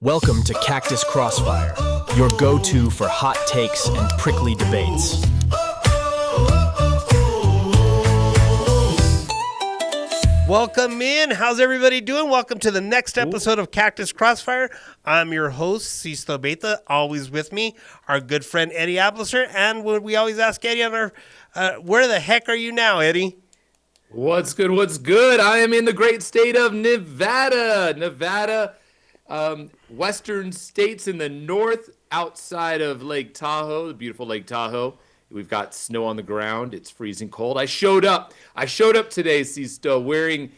Welcome to Cactus Crossfire, your go-to for hot takes and prickly debates. Welcome in. How's everybody doing? Welcome to the next episode of Cactus Crossfire. I'm your host, Sisto Beta. Always with me, our good friend Eddie Ablisser. And we always ask Eddie on our, where the heck are you now, Eddie? What's good? What's good? I am in the great state of Nevada. Western states in the north, outside of Lake Tahoe, the beautiful Lake Tahoe. We've got snow on the ground. It's freezing cold. I showed up today, Sisto, wearing,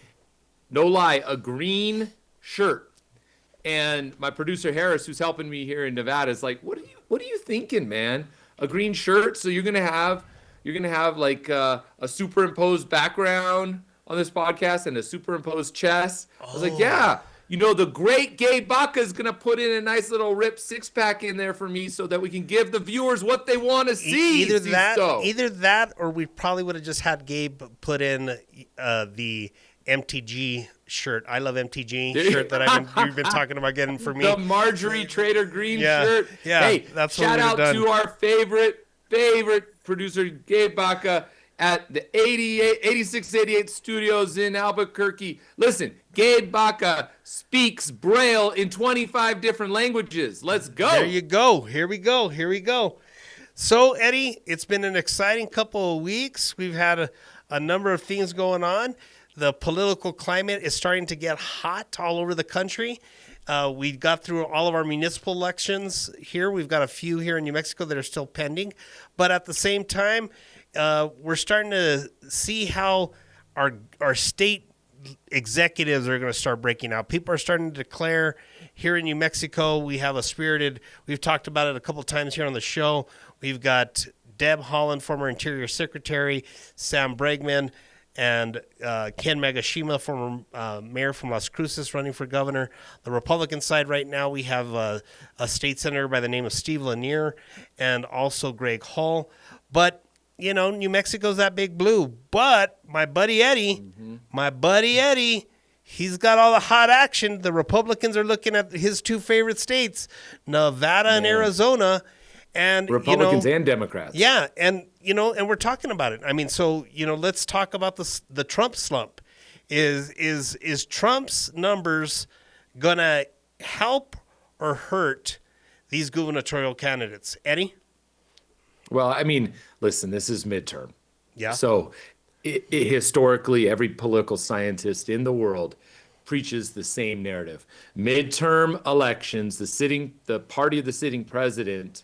no lie, a green shirt. And my producer Harris, who's helping me here in Nevada, is like, "What are you thinking, man? A green shirt? So you're gonna have like a superimposed background on this podcast and a superimposed chest?" I was like, "Yeah." You know, the great Gabe Baca is going to put in a nice little ripped six-pack in there for me so that we can give the viewers what they want to see. Either that, or we probably would have just had Gabe put in the MTG shirt. I love MTG shirt that you've been talking about getting for me. The Marjorie Trader Green shirt. Yeah, hey, that's shout out to our favorite producer, Gabe Baca, at the 8688 studios in Albuquerque. Listen, Gabe Baca speaks Braille in 25 different languages. Let's go. There you go. Here we go. So, Eddie, it's been an exciting couple of weeks. We've had a number of things going on. The political climate is starting to get hot all over the country. We got through all of our municipal elections here. We've got a few here in New Mexico that are still pending. But at the same time, we're starting to see how our state executives are going to start breaking out. People are starting to declare here in New Mexico. We have we've talked about it a couple times here on the show. We've got Deb Haaland, former Interior Secretary, Sam Bregman, and Ken Magashima, former mayor from Las Cruces, running for governor. The Republican side right now, we have a state senator by the name of Steve Lanier and also Greg Hall. But you know, New Mexico's that big blue. But my buddy Eddie, he's got all the hot action. The Republicans are looking at his two favorite states, Nevada and Arizona. And Republicans and Democrats. Yeah, and we're talking about it. I mean, so, let's talk about the Trump slump. Is Trump's numbers gonna help or hurt these gubernatorial candidates? Eddie? Well, I mean, listen, this is midterm. Yeah. So historically, every political scientist in the world preaches the same narrative. Midterm elections, the party of the sitting president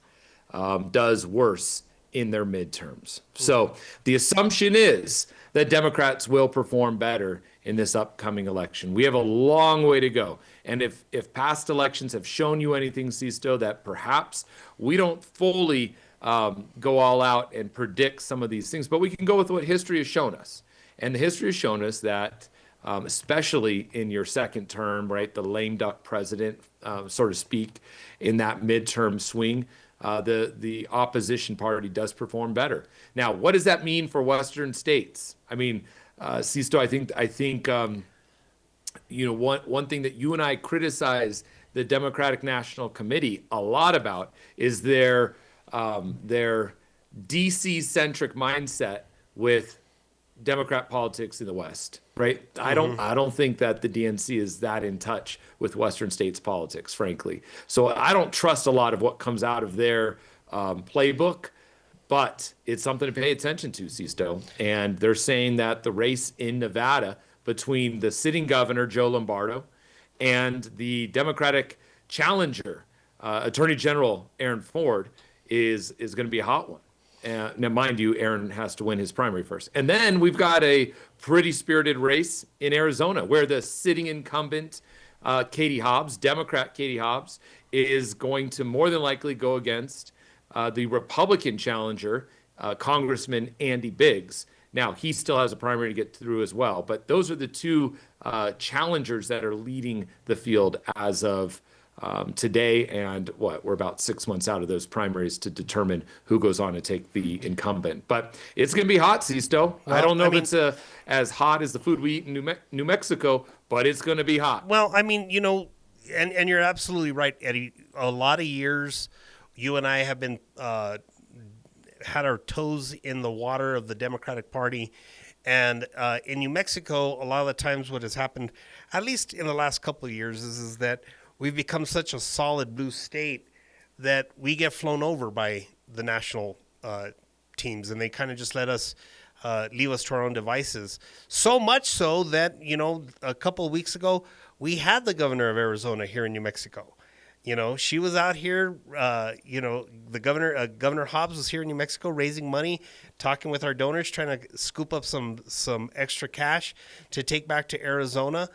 does worse in their midterms. So the assumption is that Democrats will perform better in this upcoming election. We have a long way to go. And if past elections have shown you anything, Sisto, that perhaps we don't fully go all out and predict some of these things, but we can go with what history has shown us. And the history has shown us that, especially in your second term, right, the lame duck president, so to speak, in that midterm swing, the opposition party does perform better. Now, what does that mean for Western states? I mean, Sisto, I think one thing that you and I criticize the Democratic National Committee a lot about is their DC-centric mindset with Democrat politics in the West, right? Mm-hmm. I don't think that the DNC is that in touch with Western states politics, frankly. So I don't trust a lot of what comes out of their playbook, but it's something to pay attention to, Sisto. And they're saying that the race in Nevada between the sitting governor, Joe Lombardo, and the Democratic challenger, Attorney General Aaron Ford, is going to be a hot one. Now, mind you, Aaron has to win his primary first. And then we've got a pretty spirited race in Arizona where the sitting incumbent, Katie Hobbs, Democrat Katie Hobbs, is going to more than likely go against the Republican challenger, Congressman Andy Biggs. Now, he still has a primary to get through as well. But those are the two challengers that are leading the field as of today, and we're about 6 months out of those primaries to determine who goes on to take the incumbent. But it's going to be hot, Sisto. Well, I don't know if it's as hot as the food we eat in New Mexico, but it's going to be hot. Well, I mean, and you're absolutely right, Eddie. A lot of years, you and I have been had our toes in the water of the Democratic Party. And in New Mexico, a lot of the times what has happened, at least in the last couple of years, is that we've become such a solid blue state that we get flown over by the national teams, and they kind of just let us leave us to our own devices. So much so that, a couple of weeks ago, we had the governor of Arizona here in New Mexico. She was out here, the Governor Hobbs was here in New Mexico raising money, talking with our donors, trying to scoop up some extra cash to take back to Arizona.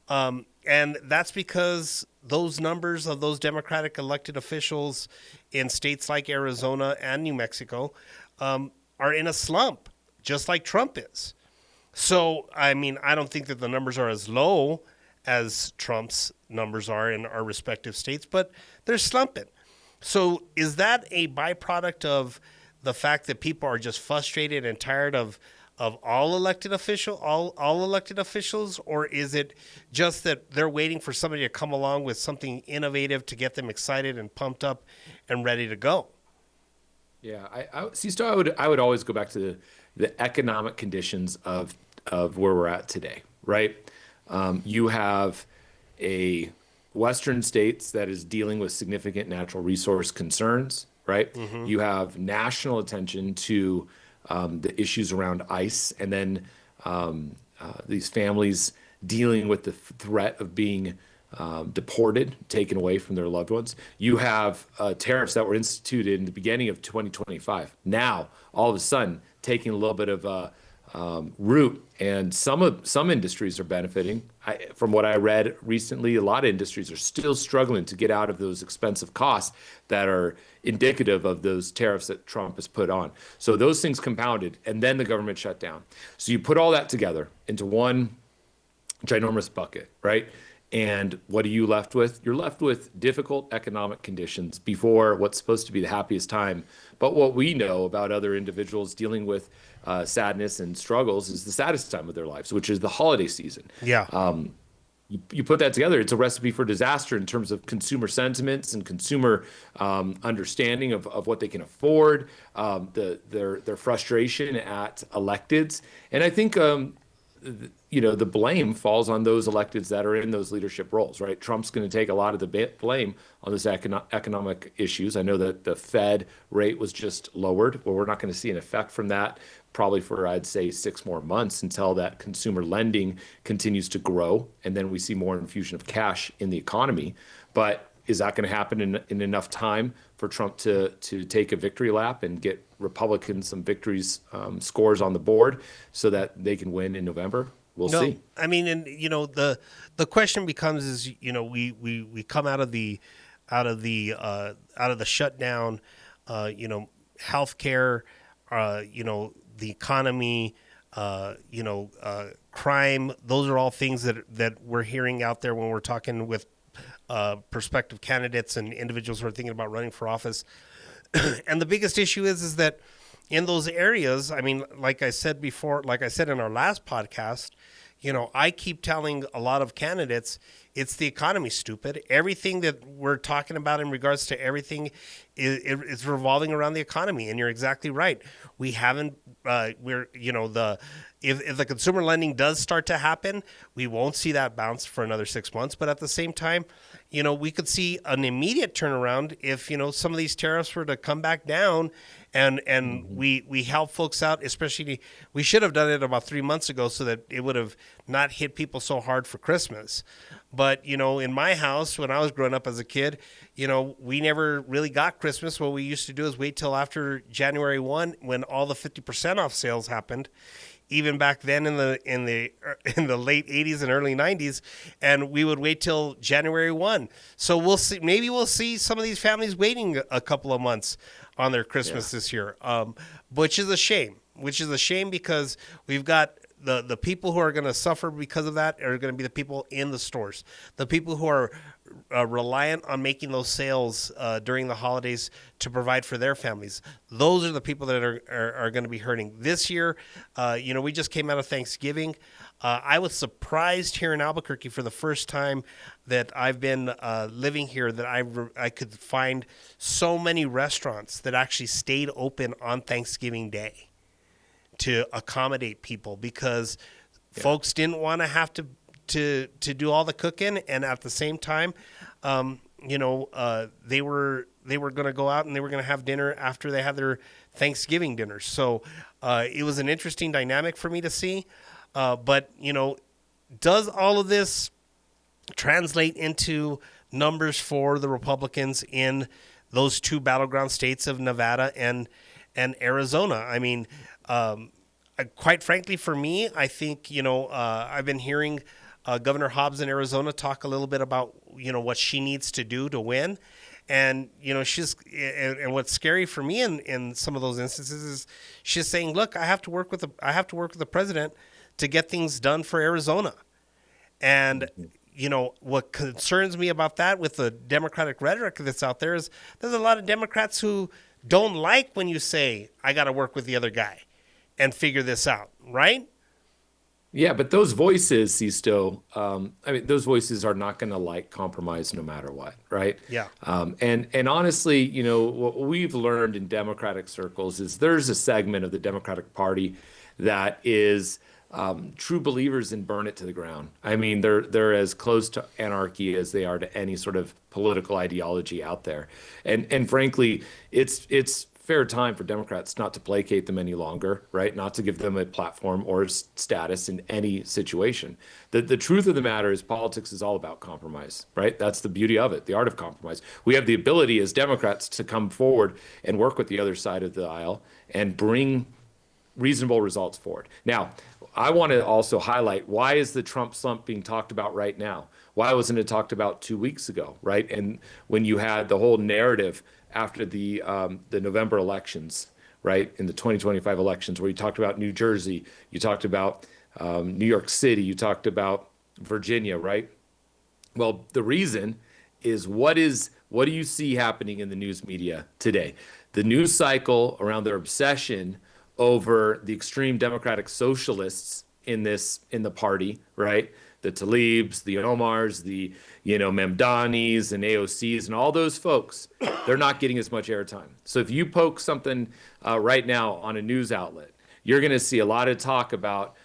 And that's because those numbers of those Democratic elected officials in states like Arizona and New Mexico are in a slump, just like Trump is. So, I mean, I don't think that the numbers are as low as Trump's numbers are in our respective states, but they're slumping. So is that a byproduct of the fact that people are just frustrated and tired of all elected officials, or is it just that they're waiting for somebody to come along with something innovative to get them excited and pumped up and ready to go? Yeah, I would always go back to the economic conditions of where we're at today, right? You have a Western states that is dealing with significant natural resource concerns, right? Mm-hmm. You have national attention to the issues around ICE, and then these families dealing with the threat of being deported, taken away from their loved ones. You have tariffs that were instituted in the beginning of 2025. Now, all of a sudden, taking a little bit of root, and some industries are benefiting. From what I read recently, a lot of industries are still struggling to get out of those expensive costs that are indicative of those tariffs that Trump has put on. So those things compounded, and then the government shut down. So you put all that together into one ginormous bucket, right? And what are you left with? You're left with difficult economic conditions before what's supposed to be the happiest time. But what we know about other individuals dealing with sadness and struggles is the saddest time of their lives, which is the holiday season. Yeah. You put that together, it's a recipe for disaster in terms of consumer sentiments and consumer understanding of what they can afford, their frustration at electeds. And I think the blame falls on those electeds that are in those leadership roles, right? Trump's going to take a lot of the blame on this economic issues. I know that the Fed rate was just lowered. Well, we're not going to see an effect from that probably for, I'd say, 6 more months until that consumer lending continues to grow, and then we see more infusion of cash in the economy. But is that going to happen in enough time for Trump to take a victory lap and get Republicans some victories scores on the board so that they can win in November? We'll see. I mean, and the question becomes is we come out of the shutdown, healthcare, the economy, crime. Those are all things that we're hearing out there when we're talking with prospective candidates and individuals who are thinking about running for office. And the biggest issue is that in those areas, I mean, like I said before, like I said in our last podcast, I keep telling a lot of candidates, it's the economy, stupid. Everything that we're talking about in regards to everything is revolving around the economy. And you're exactly right. We haven't, if the consumer lending does start to happen, we won't see that bounce for another 6 months. But at the same time, we could see an immediate turnaround if, some of these tariffs were to come back down and we help folks out, especially we should have done it about 3 months ago so that it would have not hit people so hard for Christmas. But, in my house, when I was growing up as a kid, we never really got Christmas. What we used to do is wait till after January 1 when all the 50% off sales happened. Even back then in the late 80s and early 90s, and we would wait till January 1. So we'll see. Maybe we'll see some of these families waiting a couple of months on their Christmas this year, which is a shame. Because we've got the people who are going to suffer because of that are going to be the people in the stores, the people who are reliant on making those sales during the holidays to provide for their families. Those are the people that are going to be hurting this year. We just came out of Thanksgiving. I was surprised here in Albuquerque for the first time that I've been living here that I could find so many restaurants that actually stayed open on Thanksgiving Day to accommodate people, because folks didn't want to have to do all the cooking, and at the same time, they were going to go out and they were going to have dinner after they had their Thanksgiving dinner. So it was an interesting dynamic for me to see. But does all of this translate into numbers for the Republicans in those two battleground states of Nevada and Arizona? I mean, quite frankly, for me, I think, I've been hearing Governor Hobbs in Arizona talk a little bit about, what she needs to do to win. And, and what's scary for me in some of those instances is she's saying, look, I have to work with the president to get things done for Arizona. And, what concerns me about that with the Democratic rhetoric that's out there is there's a lot of Democrats who don't like when you say, I got to work with the other guy and figure this out, right? Yeah, but those voices, Sisto, those voices are not going to like compromise no matter what, right? Yeah. And honestly, what we've learned in Democratic circles is there's a segment of the Democratic Party that is true believers in burn it to the ground. I mean, they're as close to anarchy as they are to any sort of political ideology out there. And frankly, it's fair time for Democrats not to placate them any longer, right? Not to give them a platform or status in any situation. The truth of the matter is politics is all about compromise, right? That's the beauty of it, the art of compromise. We have the ability as Democrats to come forward and work with the other side of the aisle and bring reasonable results forward. Now, I want to also highlight, why is the Trump slump being talked about right now? Why wasn't it talked about 2 weeks ago, right? And when you had the whole narrative after the November elections, right, in the 2025 elections, where you talked about New Jersey, you talked about New York City, you talked about Virginia, right? Well, the reason is what do you see happening in the news media today? The news cycle around their obsession over the extreme Democratic socialists in the party, right? The Tlaibs, the Omars, the Memdanis and AOCs and all those folks, they're not getting as much airtime. So if you poke something right now on a news outlet, you're going to see a lot of talk about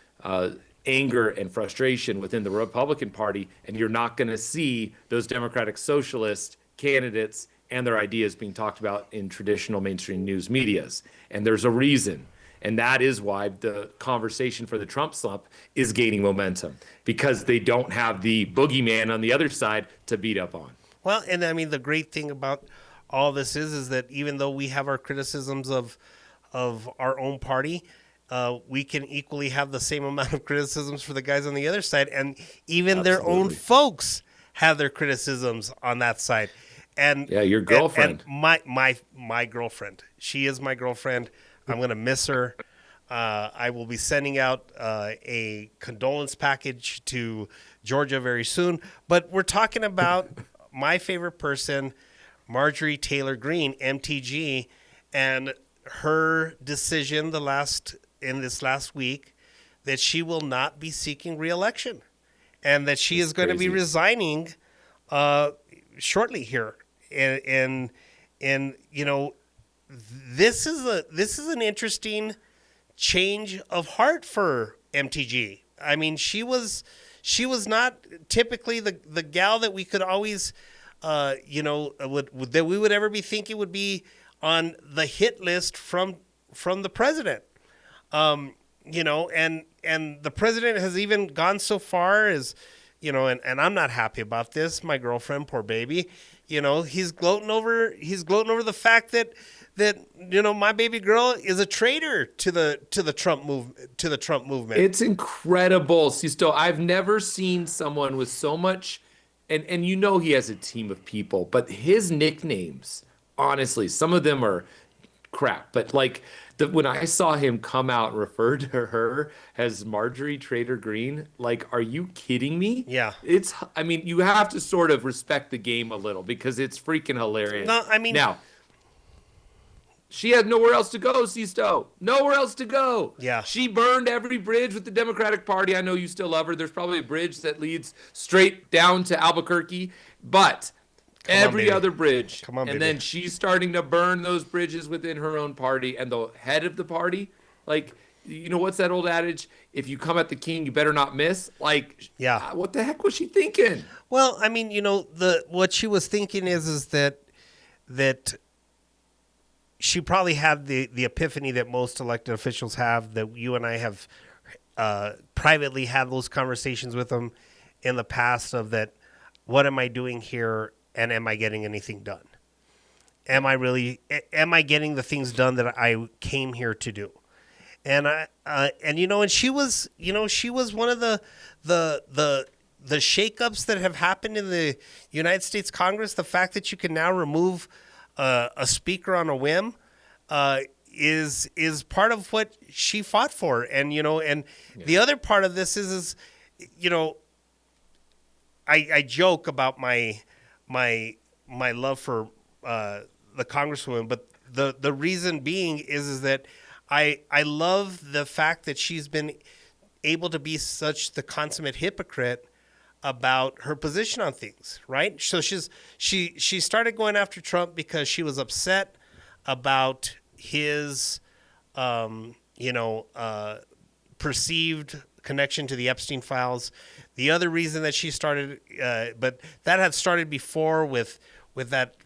anger and frustration within the Republican Party, and you're not going to see those Democratic socialist candidates and their ideas being talked about in traditional mainstream news medias. And there's a reason. And that is why the conversation for the Trump slump is gaining momentum, because they don't have the boogeyman on the other side to beat up on. Well, and I mean, the great thing about all this is that even though we have our criticisms of our own party, we can equally have the same amount of criticisms for the guys on the other side, and even their own folks have their criticisms on that side. And yeah, your girlfriend, and my girlfriend, she is my girlfriend. I'm going to miss her. I will be sending out a condolence package to Georgia very soon. But we're talking about my favorite person, Marjorie Taylor Greene, MTG, and her decision in this last week that she will not be seeking re-election, and that she is going to be resigning shortly here. And this is an interesting change of heart for MTG. I mean, she was not typically the gal that we could always, that we would ever be thinking would be on the hit list from the president. And the president has even gone so far as, and I'm not happy about this. My girlfriend, poor baby, he's gloating over the fact that my baby girl is a traitor to the Trump movement. It's incredible, Sisto. I've never seen someone with so much, and he has a team of people, but his nicknames, honestly, some of them are crap. But like when I saw him come out and refer to her as Marjorie Trader Green, like, are you kidding me? Yeah. I mean, you have to sort of respect the game a little because it's freaking hilarious. No, I mean, now, she had nowhere else to go, Sisto. Nowhere else to go. Yeah. She burned every bridge with the Democratic Party. I know you still love her. There's probably a bridge that leads straight down to Albuquerque, but every other bridge. Come on, and baby. then she's starting to burn those bridges within her own party. And the head of the party, like, you know, what's that old adage? If you come at the king, you better not miss. Like, yeah. What the heck was she thinking? Well, I mean, you know, what she was thinking is that she probably had the epiphany that most elected officials have, that you and I have privately had those conversations with them in the past of that, what am I doing here and am I getting anything done? Am I getting the things done that I came here to do? And and she was one of the shakeups that have happened in the United States Congress. The fact that you can now remove a speaker on a whim is part of what she fought for. And the other part of this is I joke about my love for the Congresswoman, but the reason being is that I love the fact that she's been able to be such the consummate hypocrite about her position on things, right? So she started going after Trump because she was upset about his perceived connection to the Epstein files. The other reason that she started, but that had started before with that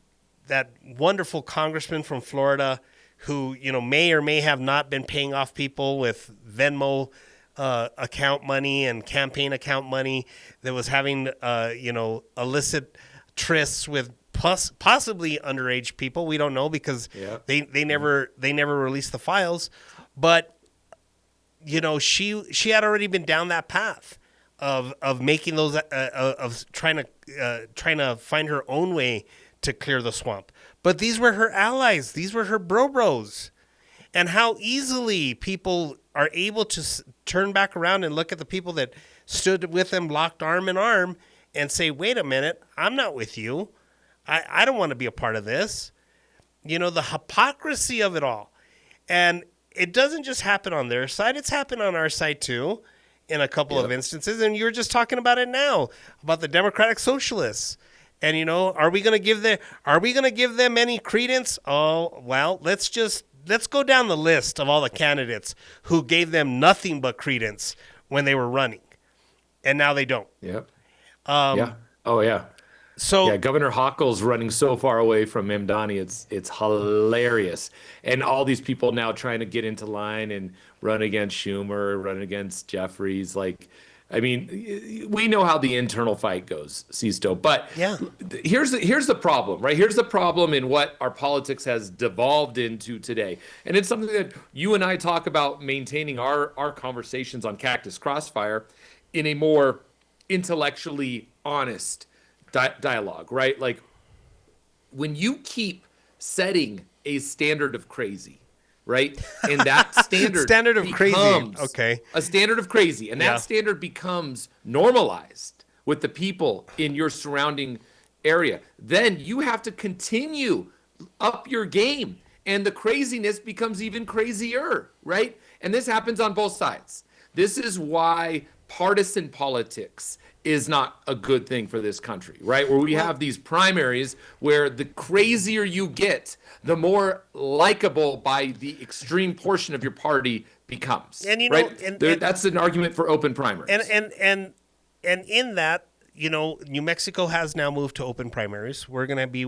wonderful congressman from Florida who may or may have not been paying off people with Venmo account money and campaign account money, that was having illicit trysts with possibly underage people. We don't know because they never released the files, but she had already been down that path of making those of trying to find her own way to clear the swamp. But these were her allies. These were her bros. And how easily people are able to turn back around and look at the people that stood with them locked arm in arm and say, wait a minute, I'm not with you. I don't want to be a part of this. The hypocrisy of it all. And it doesn't just happen on their side. It's happened on our side too in a couple of instances. And you were just talking about it now, about the Democratic Socialists. And, are we going to give them any credence? Oh, well, let's go down the list of all the candidates who gave them nothing but credence when they were running. And now they don't. Yep. Yeah. Oh, yeah. So Governor Hochul's running so far away from Mamdani. It's hilarious. And all these people now trying to get into line and run against Schumer, run against Jeffries. Like, I mean, we know how the internal fight goes, Sisto. But here's the problem, right? Here's the problem in what our politics has devolved into today. And it's something that you and I talk about, maintaining our conversations on Cactus Crossfire in a more intellectually honest dialogue, right? Like, when you keep setting a standard of crazy, right? And that standard of crazy. Okay. A standard of crazy. And that standard becomes normalized with the people in your surrounding area. Then you have to continue up your game. And the craziness becomes even crazier, right? And this happens on both sides. This is why partisan politics is not a good thing for this country, right? Where we have these primaries where the crazier you get, the more likable by the extreme portion of your party becomes. And right? That's an argument for open primaries. And in that, New Mexico has now moved to open primaries. We're going to be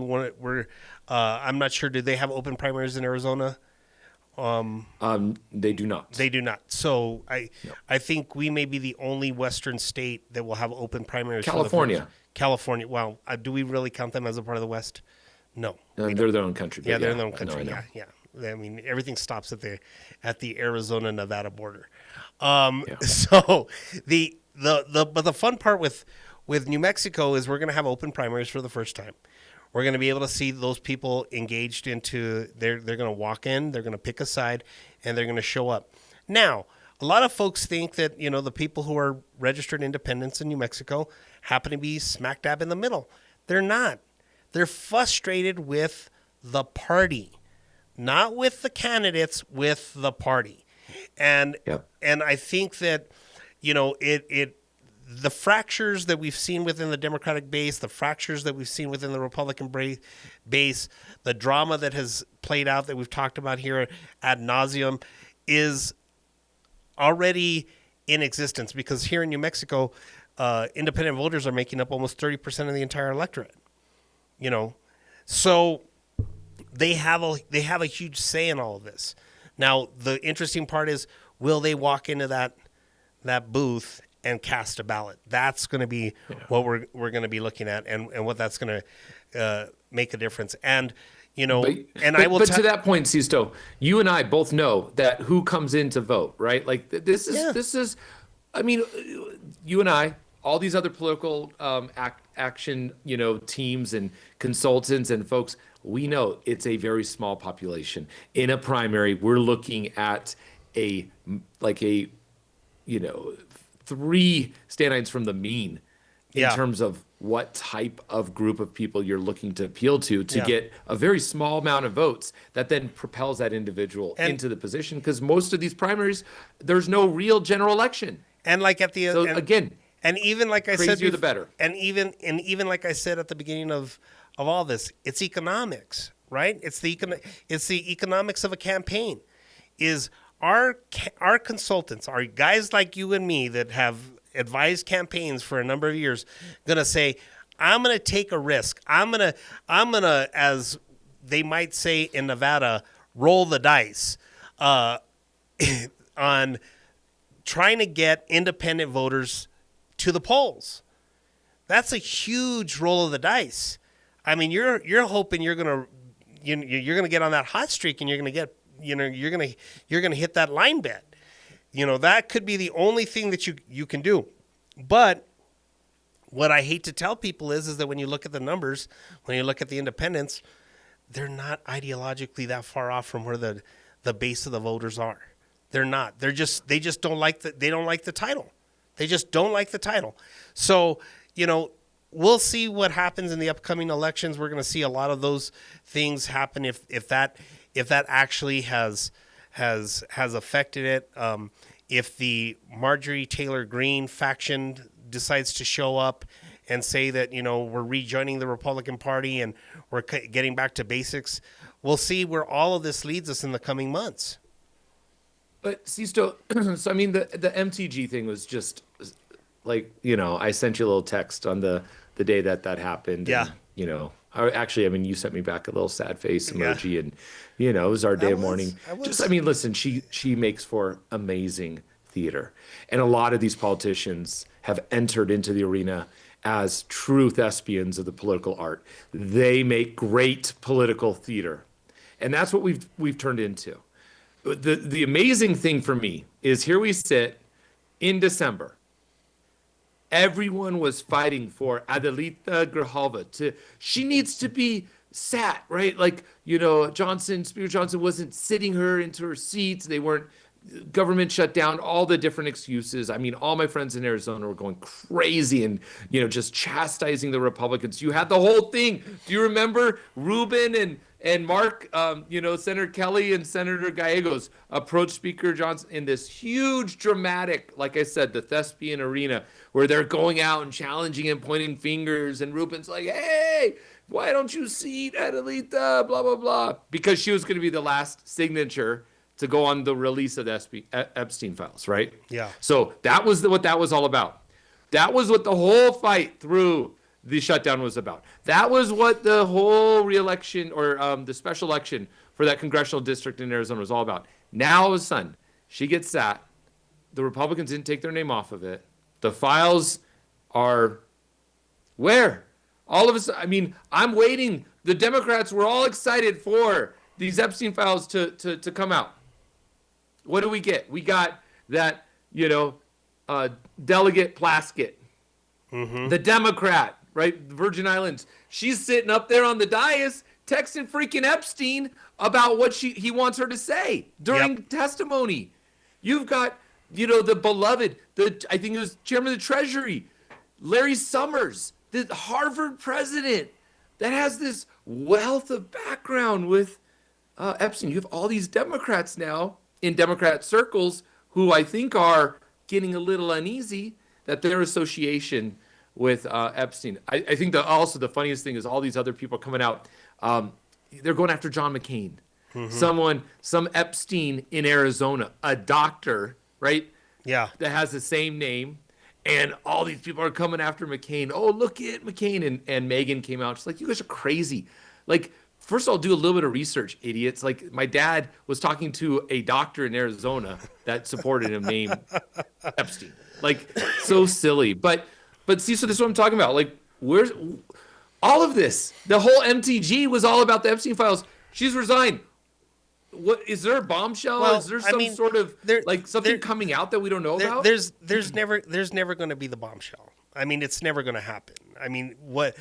I'm not sure, do they have open primaries in Arizona? They do not. They do not. So I think we may be the only Western state that will have open primaries. California. California. Well, do we really count them as a part of the West? No. They're their own country. Yeah, they're in their own country. Yeah. I mean, everything stops at the Arizona-Nevada border. So but the fun part with New Mexico is we're going to have open primaries for the first time. We're going to be able to see those people engaged into, they're going to walk in, they're going to pick a side, and they're going to show up. Now, a lot of folks think that, the people who are registered independents in New Mexico happen to be smack dab in the middle. They're not. They're frustrated with the party, not with the candidates, with the party. And I think that, the fractures that we've seen within the Democratic base, the fractures that we've seen within the Republican base, the drama that has played out that we've talked about here ad nauseum is already in existence, because here in New Mexico, independent voters are making up almost 30% of the entire electorate. So they have a huge say in all of this. Now, the interesting part is, will they walk into that booth and cast a ballot? That's going to be what we're going to be looking at, and what that's going to make a difference. And but to that point, Sisto, you and I both know that who comes in to vote, right? Like this is, I mean, you and I, all these other political action, teams and consultants and folks, we know it's a very small population. In a primary, we're looking at a 3 standouts from the mean in terms of what type of group of people you're looking to appeal to get a very small amount of votes that then propels that individual into the position. Because most of these primaries, there's no real general election. And like at the and even like I said, the better. And even like I said at the beginning of all this, it's economics, right? It's the economics of a campaign. Is our consultants, our guys like you and me that have advised campaigns for a number of years, gonna say, I'm gonna take a risk. I'm gonna, as they might say in Nevada, roll the dice on trying to get independent voters to the polls. That's a huge roll of the dice. I mean, you're hoping you're gonna get on that hot streak, and you're gonna get, you're gonna hit that line bet. That could be the only thing that you can do. But what I hate to tell people is that when you look at the numbers, when you look at the independents, they're not ideologically that far off from where the base of the voters are. They're not. They just don't like the title. They just don't like the title. So, we'll see what happens in the upcoming elections. We're going to see a lot of those things happen if that actually has affected it. If the Marjorie Taylor Greene faction decides to show up and say that, we're rejoining the Republican Party and we're getting back to basics, we'll see where all of this leads us in the coming months. But Sisto, so I mean, the MTG thing was just like, I sent you a little text on the day that happened. Yeah. And, you sent me back a little sad face emoji, and it was our day of mourning. Listen, she makes for amazing theater, and a lot of these politicians have entered into the arena as true thespians of the political art. They make great political theater, and that's what we've turned into. The amazing thing for me is here we sit in December. Everyone was fighting for Adelita Grijalva. She needs to be sat, right? Like, Speaker Johnson wasn't sitting her into her seats. They weren't, government shut down, all the different excuses. I mean, all my friends in Arizona were going crazy and, just chastising the Republicans. You had the whole thing. Do you remember Ruben and Mark, Senator Kelly and Senator Gallegos approached Speaker Johnson in this huge dramatic, like I said, the thespian arena where they're going out and challenging and pointing fingers. And Ruben's like, hey, why don't you seat Adelita, blah, blah, blah. Because she was going to be the last signature to go on the release of the Epstein files, right? Yeah. So that was what that was all about. That was what the whole fight through the shutdown was about. That was what the whole re-election or the special election for that congressional district in Arizona was all about. Now, all of a sudden, she gets sat. The Republicans didn't take their name off of it. The files are where? All of a sudden, I'm waiting. The Democrats were all excited for these Epstein files to come out. What do we get? We got that, Delegate Plaskett, the Democrat, right? Virgin Islands. She's sitting up there on the dais texting freaking Epstein about what he wants her to say during testimony. You've got, the beloved, I think it was Chairman of the Treasury, Larry Summers, the Harvard president that has this wealth of background with Epstein. You have all these Democrats now in Democrat circles who I think are getting a little uneasy that their association with Epstein. I think also the funniest thing is all these other people coming out. They're going after John McCain, some Epstein in Arizona, a doctor, right? Yeah. That has the same name. And all these people are coming after McCain. Oh, look at McCain. And Megan came out. She's like, you guys are crazy. Like, first of all, do a little bit of research, idiots. Like, my dad was talking to a doctor in Arizona that supported him named Epstein. Like, so silly. But see, so this is what I'm talking about. Like, where's all of this? The whole MTG was all about the Epstein files. She's resigned. What is there a bombshell? Well, Is there some sort of something coming out that we don't know about? There's never going to be the bombshell. I mean, it's never going to happen. I mean, what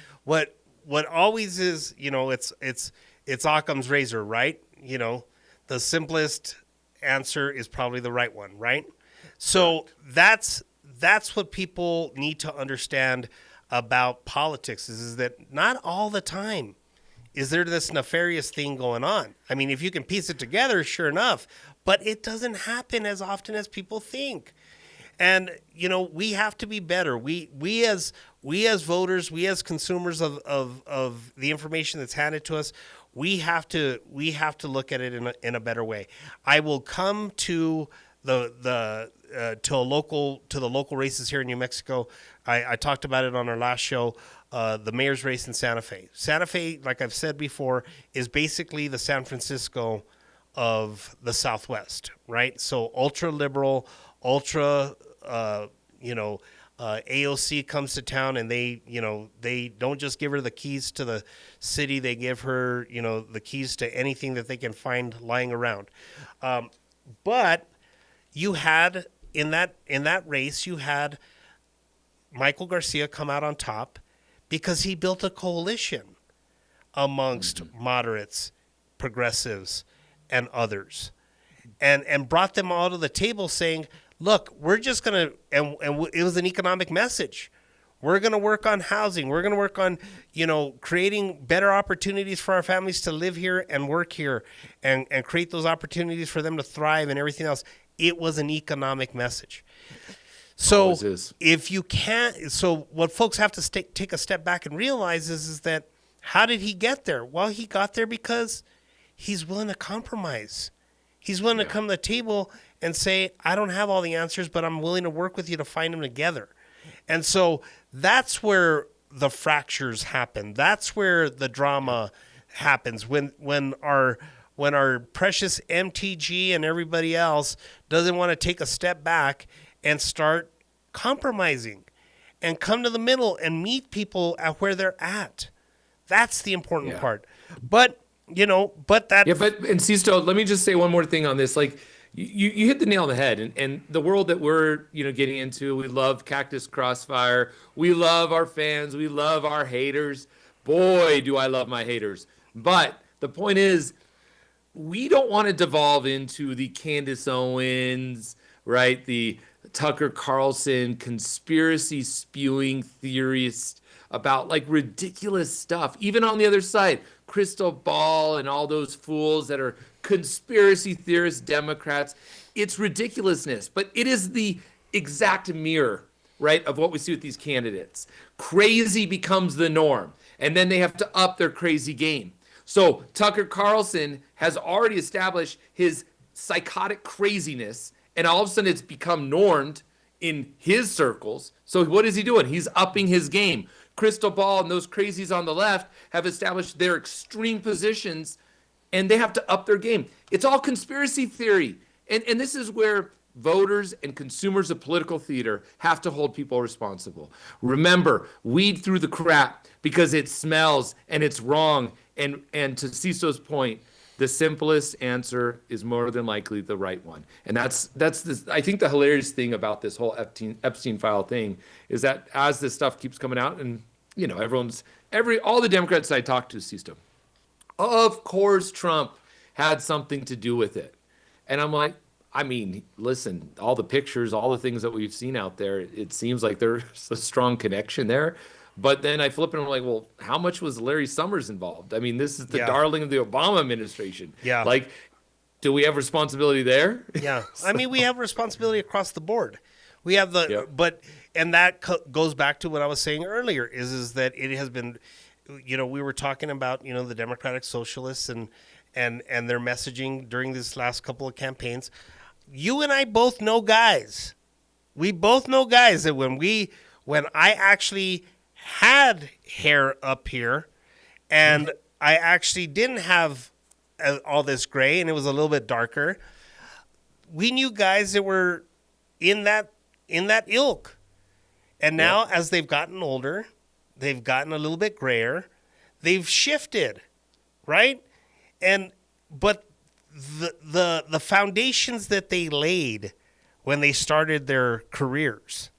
always is, it's Occam's razor, right? The simplest answer is probably the right one, right? So that's what people need to understand about politics is that not all the time is there this nefarious thing going on. I mean, if you can piece it together, sure enough, but it doesn't happen as often as people think. And, we have to be better. We as voters, we as consumers of the information that's handed to us, we have to look at it in a better way. I will come to the local races here in New Mexico. I talked about it on our last show. The mayor's race in Santa Fe. Santa Fe, like I've said before, is basically the San Francisco of the Southwest, right? So ultra liberal, AOC comes to town and they don't just give her the keys to the city. They give her, the keys to anything that they can find lying around. But you had in that race, you had Michael Garcia come out on top because he built a coalition amongst moderates, progressives, and others, and brought them all to the table saying, look, we're just going to, and it was an economic message. We're going to work on housing. We're going to work on, creating better opportunities for our families to live here and work here and create those opportunities for them to thrive and everything else. It was an economic message. So if you can't, so what folks have to take a step back and realize is that how did he get there? Well, he got there because he's willing to compromise. He's willing to come to the table and say, I don't have all the answers, but I'm willing to work with you to find them together. And so that's where the fractures happen. That's where the drama happens when our precious MTG and everybody else doesn't want to take a step back and start compromising and come to the middle and meet people at where they're at. That's the important part. But, and Sisto, let me just say one more thing on this. Like, you hit the nail on the head, and the world that we're getting into, we love Cactus Crossfire, we love our fans, we love our haters. Boy, do I love my haters. But the point is, we don't want to devolve into the Candace Owens, right? The Tucker Carlson conspiracy spewing theorist about like ridiculous stuff. Even on the other side, Crystal Ball and all those fools that are conspiracy theorist Democrats. It's ridiculousness, but it is the exact mirror, right, of what we see with these candidates. Crazy becomes the norm, and then they have to up their crazy game. So Tucker Carlson has already established his psychotic craziness, and all of a sudden it's become normed in his circles. So what is he doing? He's upping his game. Crystal Ball and those crazies on the left have established their extreme positions, and they have to up their game. It's all conspiracy theory. And this is where voters and consumers of political theater have to hold people responsible. Remember, weed through the crap because it smells and it's wrong. And to Sisto's point, the simplest answer is more than likely the right one. And that's this. I think the hilarious thing about this whole Epstein file thing is that as this stuff keeps coming out, and all the Democrats I talked to seized him. Of course, Trump had something to do with it. And I'm like, I mean, listen, all the pictures, all the things that we've seen out there, it seems like there's a strong connection there. But then I flip it and I'm like, well, how much was Larry Summers involved? I mean, this is the darling of the Obama administration. Yeah. Like, do we have responsibility there? Yeah. I mean, we have responsibility across the board. We have and that goes back to what I was saying earlier is that it has been, we were talking about, the Democratic Socialists and their messaging during this last couple of campaigns. You and I both know guys. We both know guys that when I actually had hair up here and I actually didn't have all this gray and it was a little bit darker, we knew guys that were in that ilk. And now as they've gotten older, they've gotten a little bit grayer, they've shifted, right? But the foundations that they laid when they started their careers,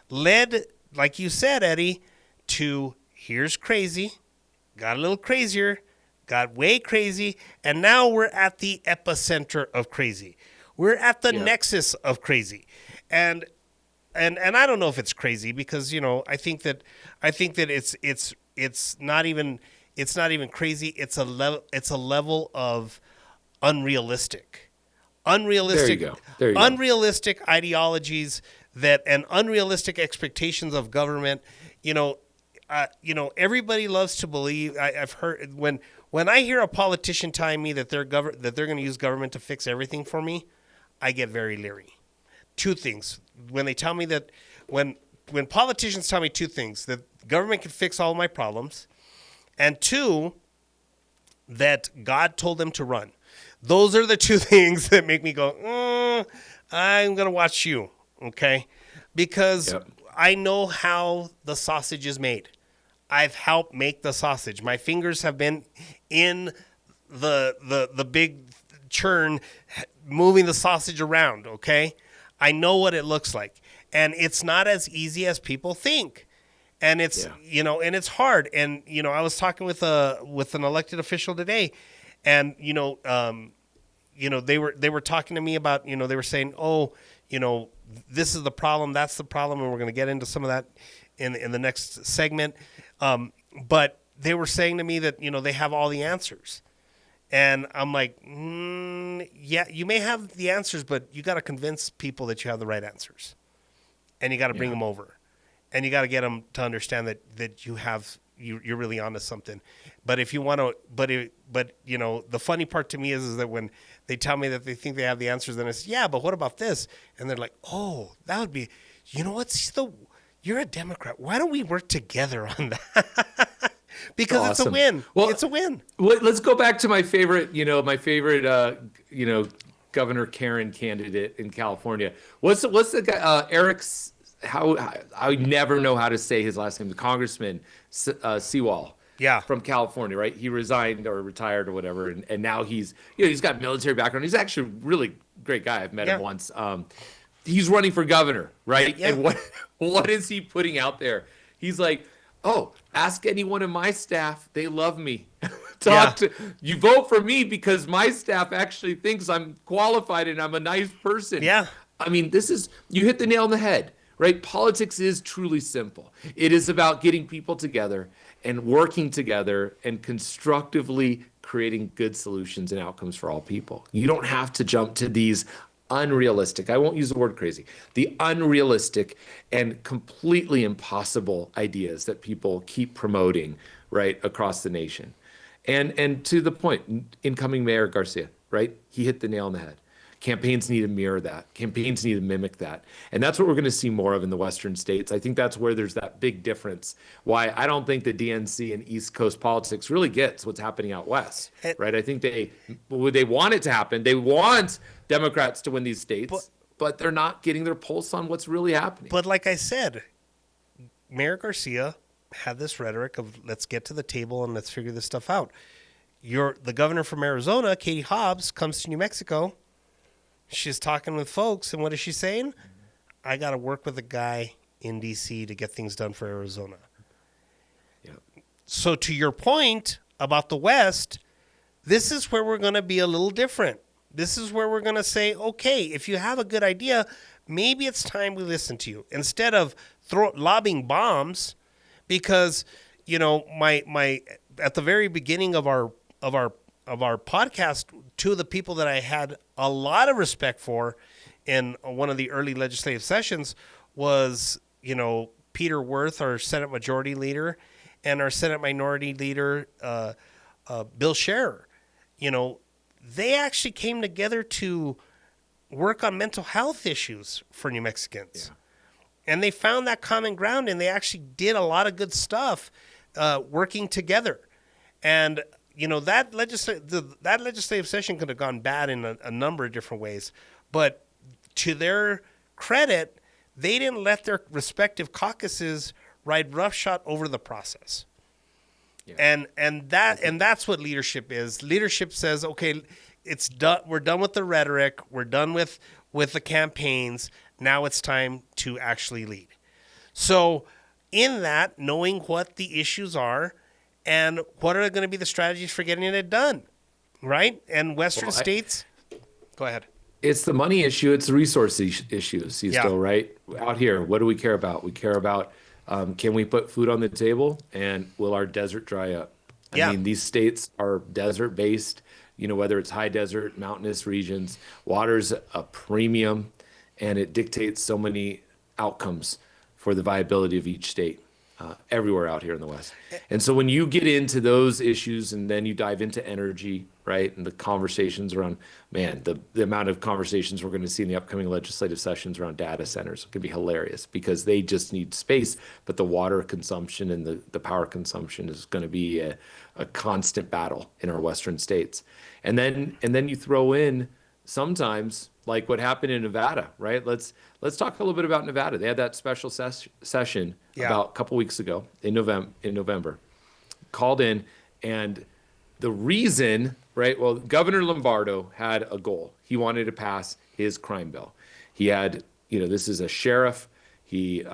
led, like you said, Eddie, to here's crazy, got a little crazier, got way crazy, and now we're at the epicenter of crazy. We're at the nexus of crazy. And I don't know if it's crazy because, I think that it's not even crazy. It's a level of unrealistic. There you go. Unrealistic ideologies and unrealistic expectations of government. Everybody loves to believe. I've heard when I hear a politician telling me that they're going to use government to fix everything for me, I get very leery. Two things. When they tell me that when politicians tell me two things, that government can fix all of my problems, and two, that God told them to run. Those are the two things that make me go, I'm going to watch you, okay? Because I know how the sausage is made. I've helped make the sausage. My fingers have been in the big churn moving the sausage around, okay? I know what it looks like. And it's not as easy as people think. And it's, and it's hard. And, I was talking with an elected official today, and, they were talking to me about, they were saying, this is the problem, that's the problem, and we're going to get into some of that in the next segment. But they were saying to me that, they have all the answers. And I'm like, yeah, you may have the answers, but you got to convince people that you have the right answers. And you got to bring them over. And you got to get them to understand that you're really onto something. But if you want to, the funny part to me is that when they tell me that they think they have the answers, then it's, yeah, but what about this? And they're like, oh, that would be, you're a Democrat. Why don't we work together on that? Because it's a win. Well, it's a win. Let's go back to my favorite, Governor Karen candidate in California. What's the guy, Eric's, I never know how to say his last name, the Congressman Sewell. Yeah. From California, right? He resigned or retired or whatever. And now he's got military background. He's actually a really great guy. I've met him once. He's running for governor, right? Yeah. And what is he putting out there? He's like, oh, ask anyone in my staff. They love me. You vote for me because my staff actually thinks I'm qualified and I'm a nice person. Yeah. I mean, you hit the nail on the head, right? Politics is truly simple. It is about getting people together and working together and constructively creating good solutions and outcomes for all people. You don't have to jump to these unrealistic, I won't use the word crazy, the unrealistic and completely impossible ideas that people keep promoting right across the nation. And to the point, incoming Mayor Garcia, right? He hit the nail on the head. Campaigns need to mirror that. Campaigns need to mimic that. And that's what we're going to see more of in the Western states. I think that's where there's that big difference. Why I don't think the DNC and East Coast politics really gets what's happening out West, right? I think they want it to happen. They want Democrats to win these states, but they're not getting their pulse on what's really happening. But like I said, Mayor Garcia had this rhetoric of let's get to the table and let's figure this stuff out. The governor from Arizona, Katie Hobbs, comes to New Mexico. She's talking with folks, and what is she saying? I got to work with a guy in DC to get things done for Arizona. Yeah. So to your point about the West, this is where we're going to be a little different. This is where we're going to say, okay, if you have a good idea, maybe it's time we listen to you instead of lobbing bombs. Because, you know, my at the very beginning of our podcast, two of the people that I had a lot of respect for in one of the early legislative sessions was, you know, Peter Wirth, our Senate Majority Leader, and our Senate Minority Leader, Bill Scherer. You know, they actually came together to work on mental health issues for New Mexicans. Yeah. And they found that common ground, and they actually did a lot of good stuff working together. And, you know, that legislative session could have gone bad in a number of different ways. But to their credit, they didn't let their respective caucuses ride roughshod over the process. Yeah. And that's what leadership is. Leadership says, okay, it's done. We're done with the rhetoric. We're done with the campaigns. Now it's time to actually lead. So in that, knowing what the issues are and what are going to be the strategies for getting it done, right? And Western states, go ahead. It's the money issue. It's the resource issues, right? Out here, what do we care about? We care about, can we put food on the table, and will our desert dry up? I mean, these states are desert-based, you know, whether it's high desert, mountainous regions, water's a premium, and it dictates so many outcomes for the viability of each state everywhere out here in the West. And so when you get into those issues and then you dive into energy, right, and the conversations around, man, the amount of conversations we're going to see in the upcoming legislative sessions around data centers could be hilarious because they just need space, but the water consumption and the power consumption is going to be a constant battle in our Western states. And then you throw in sometimes like what happened in Nevada, right? Let's talk a little bit about Nevada. They had that special session about a couple weeks ago in November, called in, and the reason, right? Well, Governor Lombardo had a goal. He wanted to pass his crime bill. He had, you know, this is a sheriff. He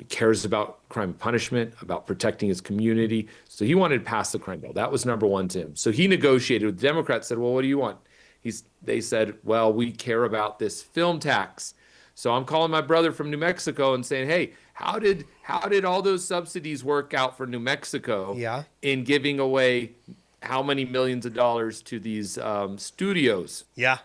cares about crime and punishment, about protecting his community. So he wanted to pass the crime bill. That was number one to him. So he negotiated with the Democrats, said, well, what do you want? They said, well, we care about this film tax. So I'm calling my brother from New Mexico and saying, hey, how did all those subsidies work out for New Mexico in giving away how many millions of dollars to these studios? Yeah.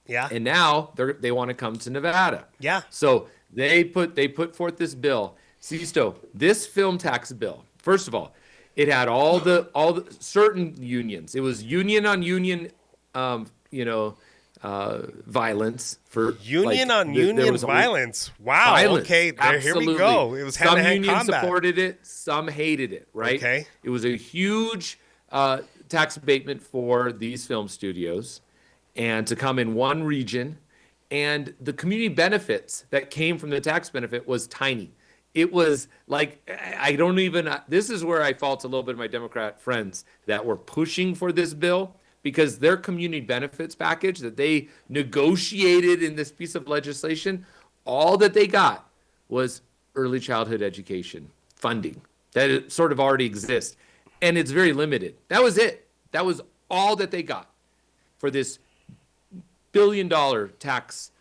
And now they want to come to Nevada. Yeah. So they put forth this bill. Sisto, this film tax bill, first of all, it had all the certain unions. It was union on union violence for union on union violence. Wow. Violence. Okay. Here we go. It was hand-to-hand some unions combat. supported it, some hated it. Right. Okay. It was a huge tax abatement for these film studios, and to come in one region, and the community benefits that came from the tax benefit was tiny. It was like, this is where I fault a little bit of my Democrat friends that were pushing for this bill, because their community benefits package that they negotiated in this piece of legislation, all that they got was early childhood education funding that it sort of already exists. And it's very limited. That was it. That was all that they got for this $1 billion tax,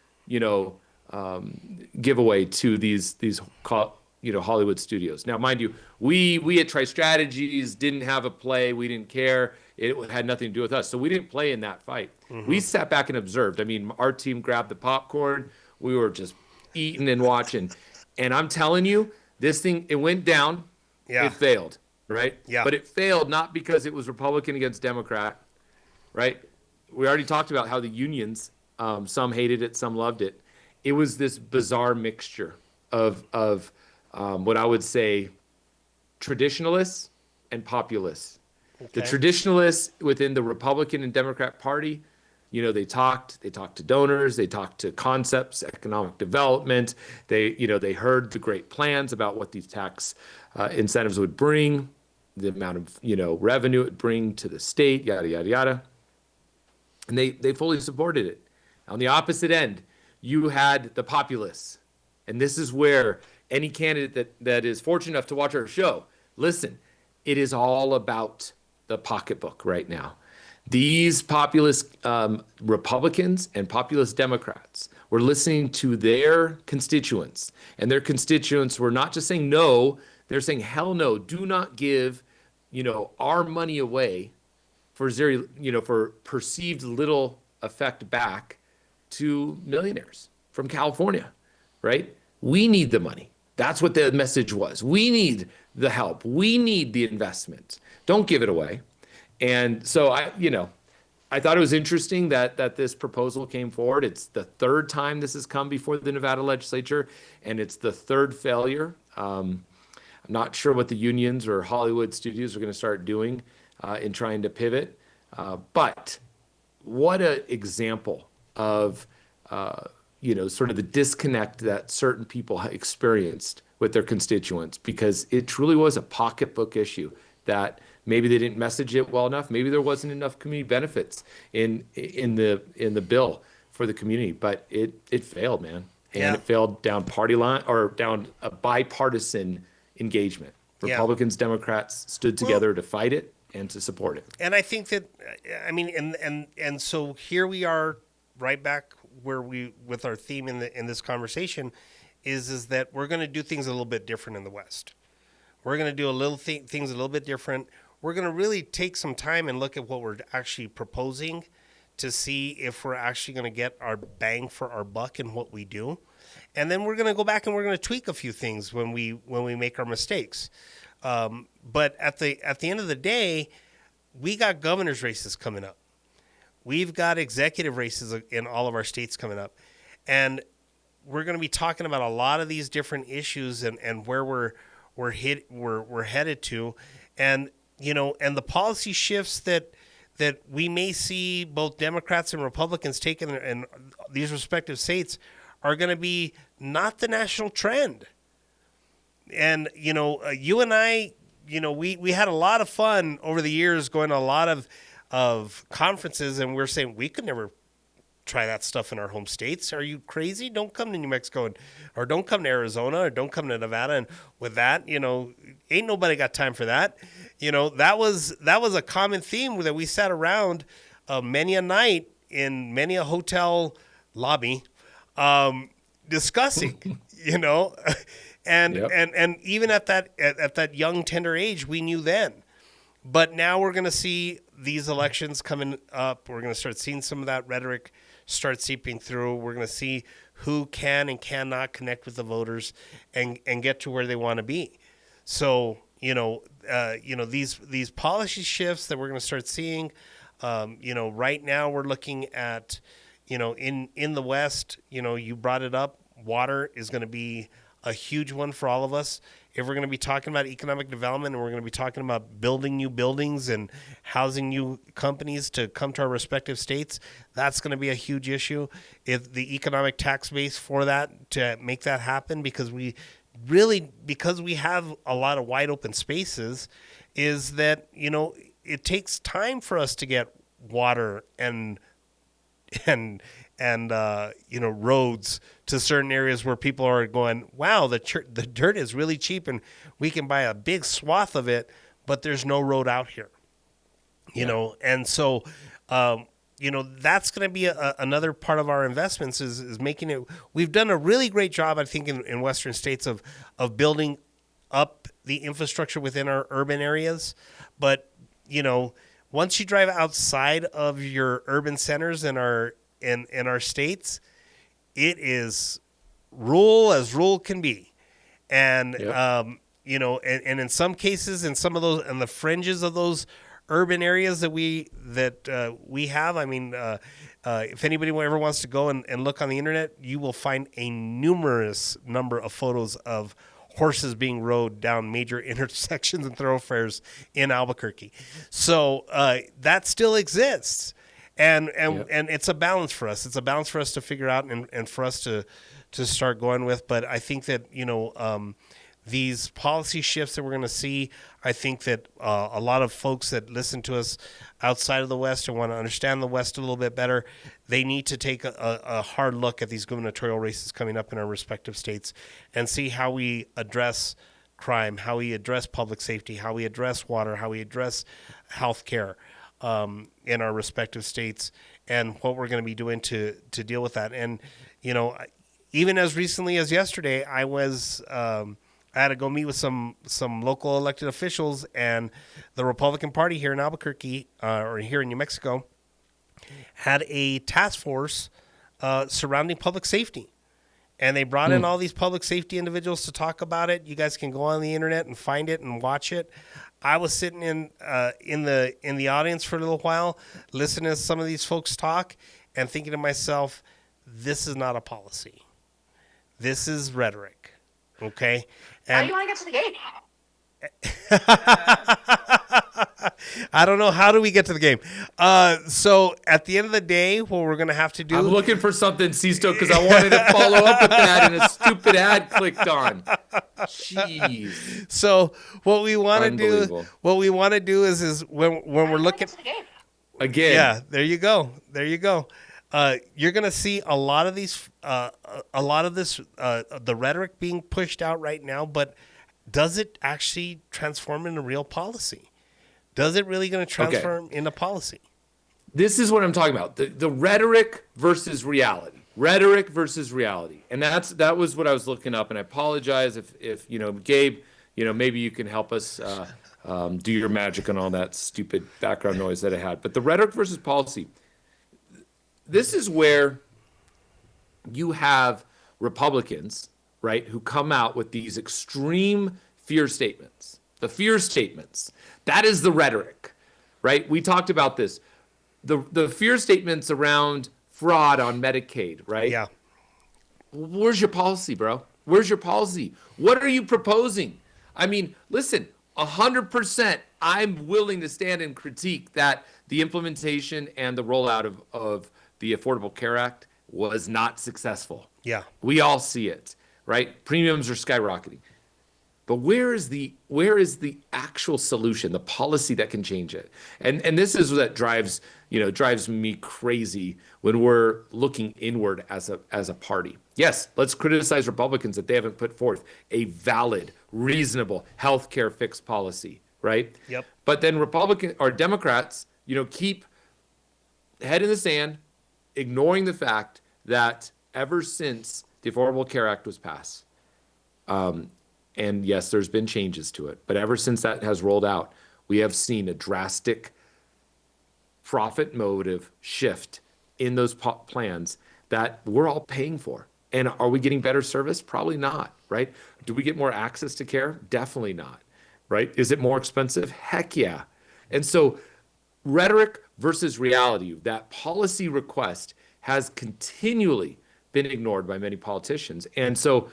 giveaway to these Hollywood studios. Now, mind you, we at Strategies didn't have a play. We didn't care. It had nothing to do with us. So we didn't play in that fight. Mm-hmm. We sat back and observed. I mean, our team grabbed the popcorn. We were just eating and watching. And I'm telling you, this thing, it went down. Yeah. It failed, right? Yeah. But it failed not because it was Republican against Democrat, right? We already talked about how the unions, some hated it, some loved it. It was this bizarre mixture of what I would say traditionalists and populists. Okay. The traditionalists within the Republican and Democrat Party, they talked to donors, they talked to concepts, economic development. They heard the great plans about what these tax incentives would bring, the amount of, revenue it would bring to the state, yada, yada, yada. And they fully supported it. On the opposite end, you had the populists. And this is where any candidate that is fortunate enough to watch our show, listen, it is all about the pocketbook right now. These populist Republicans and populist Democrats were listening to their constituents, and their constituents were not just saying no, they're saying hell no, do not give, our money away for zero, for perceived little effect back to millionaires from California, right? We need the money. That's what the message was. We need the help. We need the investment. Don't give it away. And so I thought it was interesting that this proposal came forward. It's the third time this has come before the Nevada legislature, and it's the third failure. I'm not sure what the unions or Hollywood studios are going to start doing in trying to pivot. But what an example of, sort of the disconnect that certain people experienced with their constituents, because it truly was a pocketbook issue that maybe they didn't message it well enough. Maybe there wasn't enough community benefits in the bill for the community, but it failed, man. And it failed down party line or down a bipartisan engagement. Republicans, Democrats stood together to fight it and to support it. And I think that, and so here we are right back where we, with our theme in this conversation, is that we're going to do things a little bit different in the West. We're going to do things a little bit different. We're going to really take some time and look at what we're actually proposing to see if we're actually going to get our bang for our buck in what we do. And then we're going to go back and we're going to tweak a few things when we make our mistakes. But at the end of the day, we got governor's races coming up. We've got executive races in all of our states coming up. And we're going to be talking about a lot of these different issues and where we're headed to. And, and the policy shifts that we may see both Democrats and Republicans taking in these respective states are going to be not the national trend. And, you and I, we had a lot of fun over the years going to a lot of conferences, and we're saying we could never try that stuff in our home states. Are you crazy? Don't come to New Mexico or don't come to Arizona or don't come to Nevada. And with that, ain't nobody got time for that. That was a common theme that we sat around many a night in many a hotel lobby discussing, and even at that young, tender age, we knew then. But now we're going to see these elections coming up. We're going to start seeing some of that rhetoric start seeping through. We're going to see who can and cannot connect with the voters and get to where they want to be. So, these policy shifts that we're going to start seeing, right now we're looking at, in the West, you brought it up, water is going to be a huge one for all of us. If we're going to be talking about economic development and we're going to be talking about building new buildings and housing new companies to come to our respective states, that's going to be a huge issue. If the economic tax base for that, to make that happen, because we have a lot of wide open spaces, is that, it takes time for us to get water and roads to certain areas where people are going, wow, the dirt is really cheap and we can buy a big swath of it, but there's no road out here, and so, that's going to be another part of our investments is making it. We've done a really great job, I think, in Western states of building up the infrastructure within our urban areas. But, once you drive outside of your urban centers in our states, it is rural as rural can be. And, and in some cases, in some of those, in the fringes of those urban areas that we have, if anybody ever wants to go and look on the internet, you will find a numerous number of photos of horses being rode down major intersections and thoroughfares in Albuquerque. So that still exists. And it's a balance for us. It's a balance for us to figure out and for us to start going with. But I think that, these policy shifts that we're going to see, I think that a lot of folks that listen to us outside of the West and want to understand the West a little bit better, they need to take a hard look at these gubernatorial races coming up in our respective states and see how we address crime, how we address public safety, how we address water, how we address health care in our respective states, and what we're going to be doing to deal with that. And, you know, even as recently as yesterday, I had to go meet with some local elected officials, and the Republican Party here in Albuquerque, or here in New Mexico, had a task force surrounding public safety. And they brought in all these public safety individuals to talk about it. You guys can go on the internet and find it and watch it. I was sitting in the audience for a little while, listening to some of these folks talk, and thinking to myself, this is not a policy. This is rhetoric. Okay? And how do you want to get to the game? I don't know. How do we get to the game? So at the end of the day, what we're going to have to do... I'm looking for something, Sisto, because I wanted to follow up with that, and a stupid ad clicked on. Jeez. So what we want to do is when we're looking... Again. Yeah, there you go. There you go. You're going to see a lot of this, the rhetoric being pushed out right now, but does it actually transform into real policy? Does it really going to transform into policy? This is what I'm talking about. The rhetoric versus reality. Rhetoric versus reality. And that was what I was looking up. And I apologize if Gabe, maybe you can help us do your magic on all that stupid background noise that I had. But the rhetoric versus policy. This is where you have Republicans, right, who come out with these extreme fear statements. The fear statements. That is the rhetoric, right? We talked about this. The fear statements around fraud on Medicaid, right? Yeah. Where's your policy, bro? Where's your policy? What are you proposing? I mean, listen, 100%, I'm willing to stand and critique that the implementation and the rollout of the Affordable Care Act was not successful. Yeah. We all see it, right? Premiums are skyrocketing. But where is the actual solution, the policy that can change it? And this is what drives me crazy when we're looking inward as a party. Yes, let's criticize Republicans that they haven't put forth a valid, reasonable healthcare fix policy, right? Yep. But then Democrats, keep head in the sand, ignoring the fact that ever since the Affordable Care Act was passed, and yes, there's been changes to it, but ever since that has rolled out, we have seen a drastic profit motive shift in those plans that we're all paying for. And are we getting better service? Probably not, right? Do we get more access to care? Definitely not, right? Is it more expensive? Heck yeah. And so rhetoric versus reality, that policy request has continually been ignored by many politicians. And so,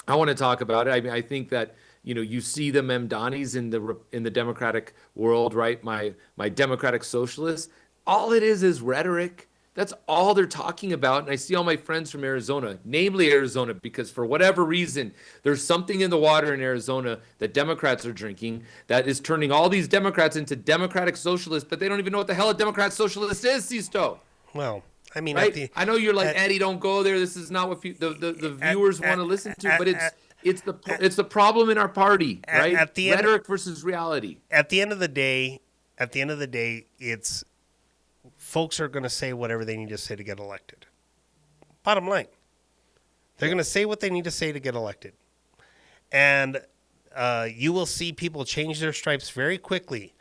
I want to talk about it. I mean, I think that, you see the Memdanis in the Democratic world, right? My Democratic socialists, all it is rhetoric. That's all they're talking about. And I see all my friends from Arizona, namely Arizona, because for whatever reason, there's something in the water in Arizona that Democrats are drinking that is turning all these Democrats into Democratic socialists, but they don't even know what the hell a Democrat socialist is, Sisto. Well, I mean, right? I know you're like, Eddie, don't go there. This is not what the viewers want to listen to, but it's the problem in our party, right? Rhetoric versus reality. At the end of the day, it's folks are going to say whatever they need to say to get elected. Bottom line, they're going to say what they need to say to get elected, and you will see people change their stripes very quickly.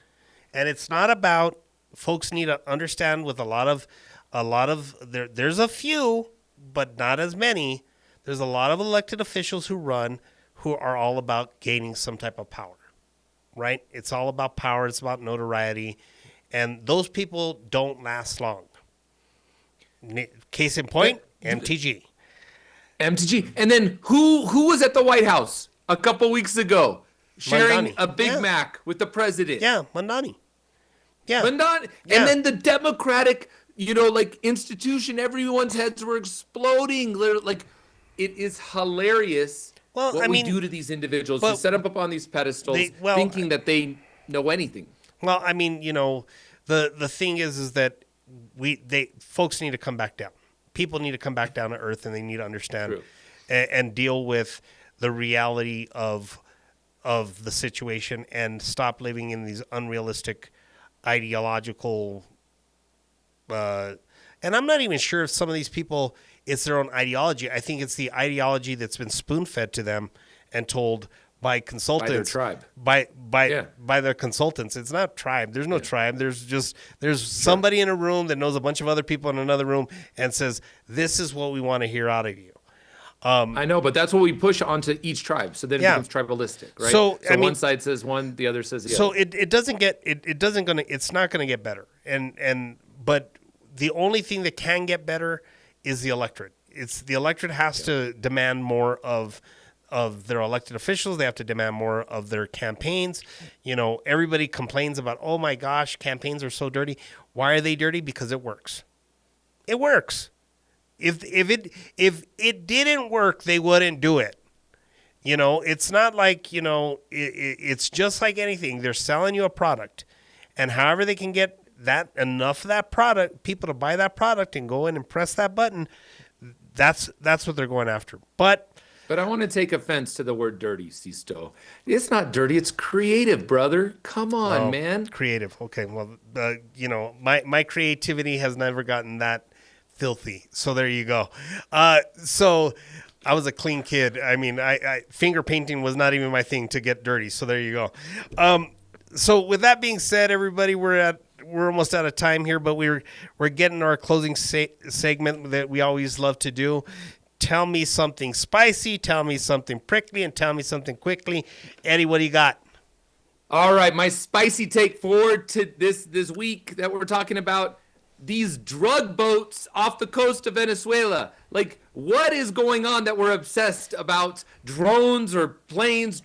And it's not about folks need to understand with a lot of there's a few, but not as many. There's a lot of elected officials who are all about gaining some type of power, right? It's all about power. It's about notoriety. And those people don't last long. Case in point, MTG. MTG. And then who was at the White House a couple weeks ago sharing Mamdani. a Big Mac with the president? Yeah, Mamdani. Yeah. Mamdani. Yeah. And then the Democratic, institution, everyone's heads were exploding. Like, it is hilarious Well, what I we mean, do to these individuals but who set them up on these pedestals, thinking that they know anything. Well, I mean, the thing is that folks need to come back down. People need to come back down to earth, and they need to understand True. and deal with the reality of the situation, and stop living in these unrealistic ideological. And I'm not even sure if some of these people, it's their own ideology. I think it's the ideology that's been spoon fed to them and told by consultants, By their tribe. by their consultants. It's not tribe. There's no tribe. There's somebody in a room that knows a bunch of other people in another room and says, this is what we want to hear out of you. I know, but that's what we push onto each tribe. So then it becomes tribalistic, right? So, I mean, one side says one, the other says the so other. it's not gonna get better. But the only thing that can get better is the electorate. It's the electorate has to demand more of their elected officials. They have to demand more of their campaigns. Everybody complains about, oh my gosh, campaigns are so dirty. Why are they dirty? Because it works. It works. If it didn't work, they wouldn't do it. It's not like, it's just like anything. They're selling you a product, and however they can get enough of that product, people to buy that product and go in and press that button, that's what they're going after. But I want to take offense to the word dirty, Sisto. It's not dirty. It's creative, brother. Come on, man. Creative. Okay. Well, my creativity has never gotten that filthy. So there you go. So I was a clean kid. I mean, I finger painting was not even my thing to get dirty. So there you go. So with that being said, everybody, we're almost out of time here, but we're getting our closing segment that we always love to do. Tell me something spicy, tell me something prickly, and tell me something quickly. Eddie, what do you got? All right, my spicy take forward to this week that we're talking about, these drug boats off the coast of Venezuela. Like, what is going on that we're obsessed about drones or planes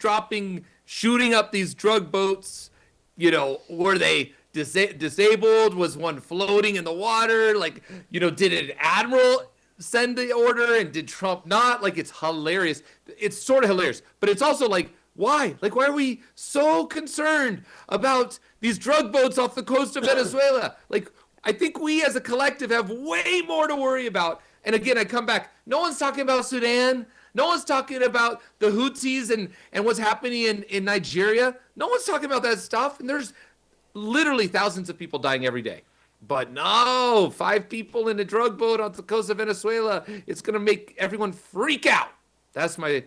shooting up these drug boats? Were they disabled? Was one floating in the water? Like, did an admiral send the order and did Trump not? Like, it's hilarious. It's sort of hilarious, but it's also like, why? Like, why are we so concerned about these drug boats off the coast of Venezuela? Like, I think we as a collective have way more to worry about. And again, I come back. No one's talking about Sudan. No one's talking about the Houthis and what's happening in Nigeria. No one's talking about that stuff. And there's literally thousands of people dying every day. But no, 5 people in a drug boat on the coast of Venezuela. It's going to make everyone freak out. That's my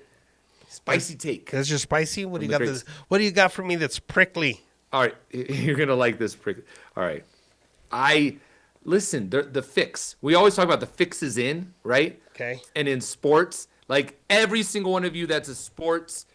spicy take. That's your spicy? What do you got? What do you got for me that's prickly? All right. You're going to like this prickly. All right. Listen, the fix. We always talk about the fixes in, right? Okay. And in sports, like every single one of you that's a sports,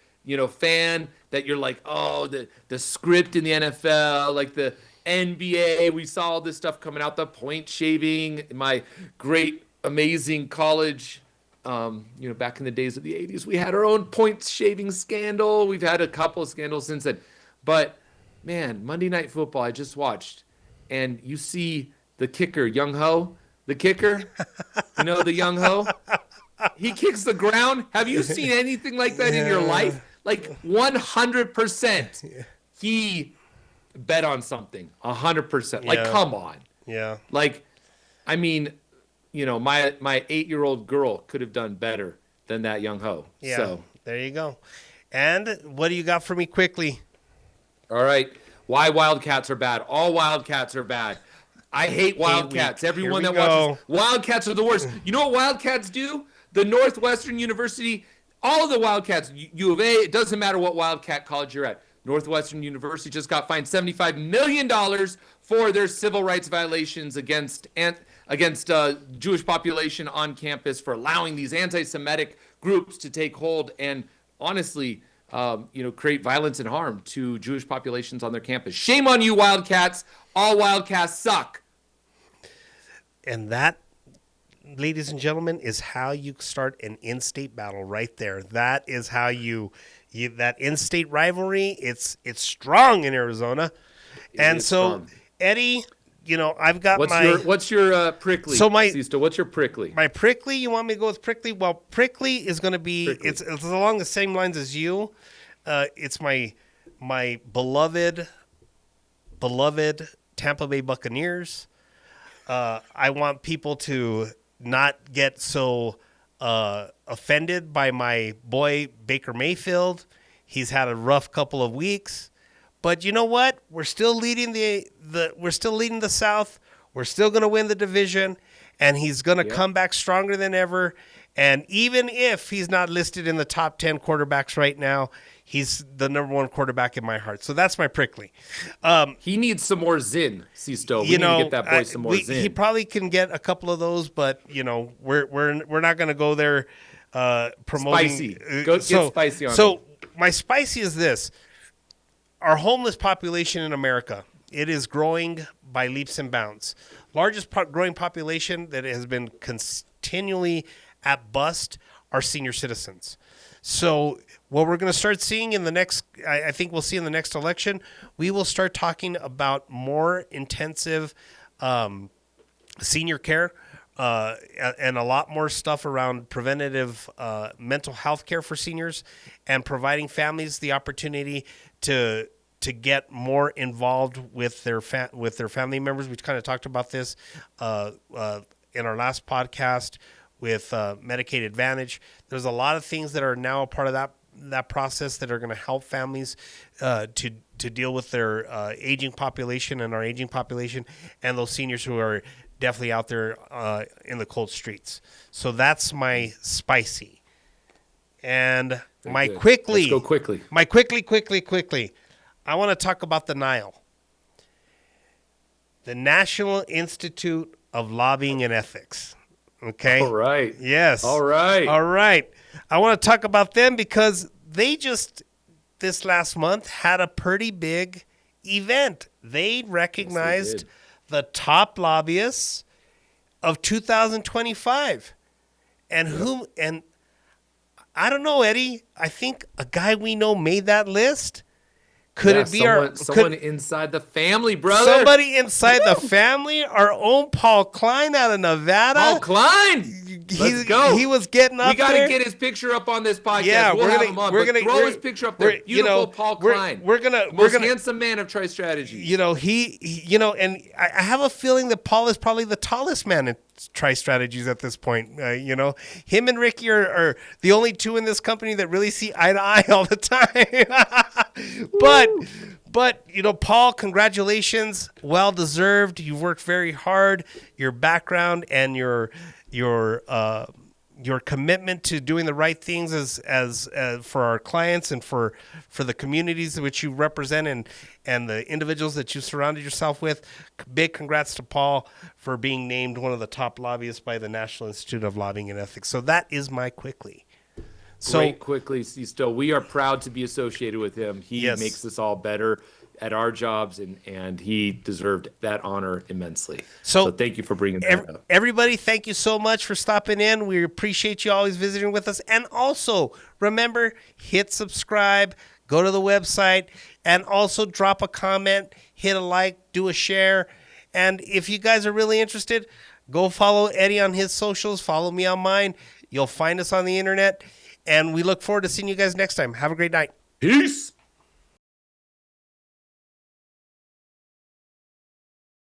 fan, that you're like, oh, the script in the NFL, like the NBA, we saw all this stuff coming out, the point shaving, my great, amazing college, back in the days of the 80s, we had our own point shaving scandal. We've had a couple of scandals since then. But, man, Monday Night Football, I just watched, and you see the kicker, Young Ho, the kicker, the Young Ho, he kicks the ground. Have you seen anything like that in your life? Like 100%. He bet on something 100%. Like, come on. Yeah. Like, I mean, my 8-year-old girl could have done better than that Young Ho. Yeah. So there you go. And what do you got for me quickly? All right. Why Wildcats are bad. All Wildcats are bad. I hate Wildcats. Everyone that watches Wildcats are the worst. You know what Wildcats do? The Northwestern University, all of the Wildcats, U of A, it doesn't matter what Wildcat college you're at. Northwestern University just got fined $75 million for their civil rights violations against Jewish population on campus, for allowing these anti-Semitic groups to take hold and honestly, create violence and harm to Jewish populations on their campus. Shame on you, Wildcats. All Wildcats suck. And that, ladies and gentlemen, is how you start an in-state battle right there. That is how you that in-state rivalry, it's strong in Arizona. And so, strong. Eddie, I've got what's your prickly? So Sisto, what's your prickly? My prickly, you want me to go with prickly? Well, prickly is going to be, it's along the same lines as you. It's my beloved Tampa Bay Buccaneers. I want people to not get so offended by my boy Baker Mayfield. He's had a rough couple of weeks, but you know what? We're still leading we're still leading the South. We're still going to win the division, and he's going to come back stronger than ever. And even if he's not listed in the top 10 quarterbacks right now, he's the number one quarterback in my heart. So that's my prickly. He needs some more zin, Sisto. We need to get that boy some more zin. He probably can get a couple of those, but we're not going to go there promoting. Spicy. Get spicy on So him. my spicy is this: our homeless population in America. It is growing by leaps and bounds. Largest growing population that has been continually at bust are senior citizens. So what we're going to start seeing in the next, I think we'll see in the next election, we will start talking about more intensive senior care and a lot more stuff around preventative mental health care for seniors, and providing families the opportunity to get more involved with their family members. We kind of talked about this in our last podcast with Medicaid Advantage. There's a lot of things that are now a part of that process that are going to help families to deal with their aging population and our aging population, and those seniors who are definitely out there in the cold streets. So that's my spicy. And my quickly. Let's go quickly. My quickly. I want to talk about the Nile. The National Institute of Lobbying and Ethics. Okay? All right. Yes. All right. I want to talk about them because they just, this last month, had a pretty big event. They recognized the top lobbyists of 2025. And I don't know, Eddie. I think a guy we know made that list. Could it be someone inside the family, brother? Somebody inside the family? Our own Paul Klein out of Nevada? Paul Klein! Let's go. He was getting up there. We got to get his picture up on this podcast. Yeah, we'll have him on. Throw his picture up there. Beautiful Paul Klein. Most handsome man of Tri-Strategy. And I have a feeling that Paul is probably the tallest man in Tri-Strategies at this point. Him and Ricky are the only two in this company that really see eye to eye all the time. But Paul, congratulations. Well deserved. You've worked very hard. Your background and your commitment to doing the right things as for our clients and for the communities which you represent and the individuals that you surrounded yourself with. Big congrats to Paul for being named one of the top lobbyists by the National Institute of Lobbying and Ethics. So that is my quickly. Great quickly, Sisto. We are proud to be associated with him. He makes us all better at our jobs, and he deserved that honor immensely. So thank you for bringing that up. Everybody, thank you so much for stopping in. We appreciate you always visiting with us. And also, remember, hit subscribe, go to the website, and also drop a comment, hit a like, do a share. And if you guys are really interested, go follow Eddie on his socials, follow me on mine. You'll find us on the internet. And we look forward to seeing you guys next time. Have a great night. Peace.